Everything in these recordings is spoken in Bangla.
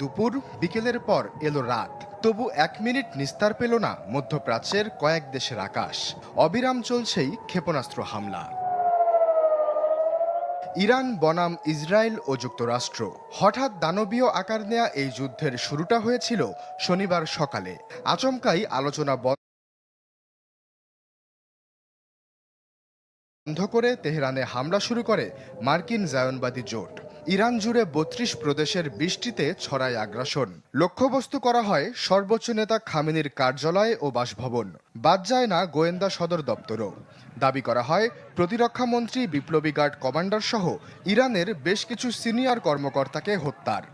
দুপুর বিকেলের পর এলো রাত, তবু 1 মিনিট নিস্তার পেল না মধ্যপ্রাচ্যের কয়েক দেশের আকাশ। অবিরাম চলছেই ক্ষেপণাস্ত্র হামলা। ইরান বনাম ইসরায়েল ও যুক্তরাষ্ট্র। হঠাৎ দানবীয় আকার নেয়া এই যুদ্ধের শুরুটা হয়েছিল শনিবার সকালে। আচমকাই আলোচনা বন্ধ করে তেহরানে হামলা শুরু করে মার্কিন জায়নবাদী জোট। ইরান জুড়ে ৩২ প্রদেশের ২০টিতে ছড়ায় আগ্রাসন। লক্ষ্যবস্তু করা হয় সর্বোচ্চ নেতা খামেনির কার্যালয় ও বাসভবন। বাদ যায় না গোয়েন্দা সদর দপ্তরও। দাবি করা হয় প্রতিরক্ষামন্ত্রী, বিপ্লবী গার্ড কমান্ডার সহ ইরানের বেশ কিছু সিনিয়র কর্মকর্তাকে হত্যার।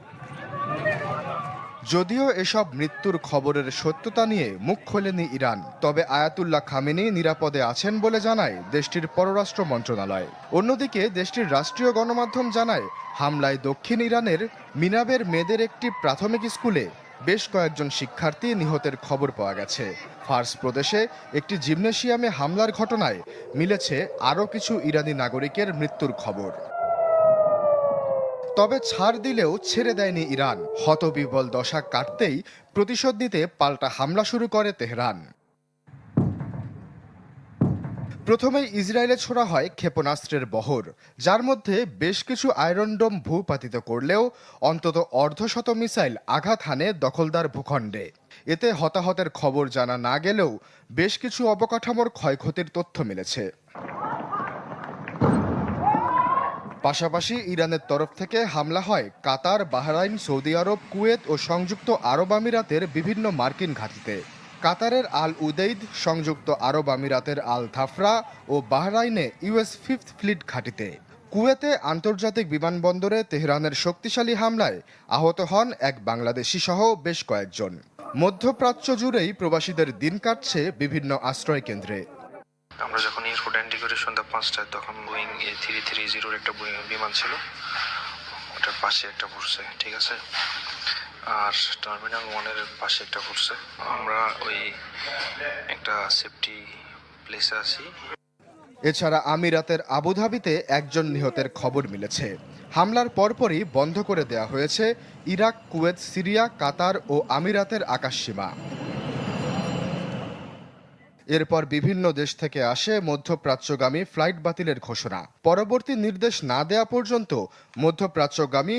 যদিও এসব মৃত্যুর খবরের সত্যতা নিয়ে মুখ খোলেনি ইরান, তবে আয়াতুল্লাহ খামেনি নিরাপদে আছেন বলে জানায় দেশটির পররাষ্ট্র মন্ত্রণালয়। অন্যদিকে দেশটির রাষ্ট্রীয় গণমাধ্যম জানায়, হামলায় দক্ষিণ ইরানের মিনাবের মেয়েদের একটি প্রাথমিক স্কুলে বেশ কয়েকজন শিক্ষার্থী নিহতের খবর পাওয়া গেছে। ফার্স প্রদেশে একটি জিমনেশিয়ামে হামলার ঘটনায় মিলেছে আরও কিছু ইরানি নাগরিকের মৃত্যুর খবর। তবে ছাড় দিলেও ছেড়ে দেয়নি ইরান। হতবিহ্বল দশা কাটতেই প্রতিশোধ নিতে পাল্টা হামলা শুরু করে তেহরান। প্রথমেই ইসরায়েলে ছোড়া হয় ক্ষেপণাস্ত্রের বহর, যার মধ্যে বেশ কিছু আয়রন ডোম ভূপাতিত করলেও অন্তত অর্ধশত মিসাইল আঘাত হানে দখলদার ভূখণ্ডে। এতে হতাহতের খবর জানা না গেলেও বেশ কিছু অবকাঠামোর ক্ষয়ক্ষতির তথ্য মিলেছে। পাশাপাশি ইরানের তরফ থেকে হামলা হয় কাতার, বাহরাইন, সৌদি আরব, কুয়েত ও সংযুক্ত আরব আমিরাতের বিভিন্ন মার্কিন ঘাঁটিতে। কাতারের আল উদেইদ, সংযুক্ত আরব আমিরাতের আল ধাফরা ও বাহরাইনে ইউএস ফিফথ ফ্লিট ঘাঁটিতে। কুয়েতে আন্তর্জাতিক বিমানবন্দরে তেহরানের শক্তিশালী হামলায় আহত হন এক বাংলাদেশি সহ বেশ কয়েকজন। মধ্যপ্রাচ্য জুড়েই প্রবাসীদের দিন কাটছে বিভিন্ন আশ্রয় কেন্দ্রে। আমরা যখন এয়ারপোর্ট এন্ট্রি করি সন্ধ্যা 5টায়, তখন বোয়িং A330 একটা বিমান ছিল, ওটার পাশে একটা পড়ছে, ঠিক আছে। আর টার্মিনাল 1-এর পাশে একটা পড়ছে। আমরা ওই একটা সেফটি প্লেসে আছি। এছাড়া আমিরাতের আবুধাবিতে একজন নিহতের খবর মিলেছে। হামলার পরপরই বন্ধ করে দেয়া হয়েছে ইরাক, কুয়েত, সিরিয়া, কাতার ও আমিরাতের আকাশসীমা। এরপর বিভিন্ন দেশ থেকে আসে মধ্যপ্রাচ্যগামী ফ্লাইট বাতিলের ঘোষণা। পরবর্তী নির্দেশ না দেয়া পর্যন্ত মধ্যপ্রাচ্যগামী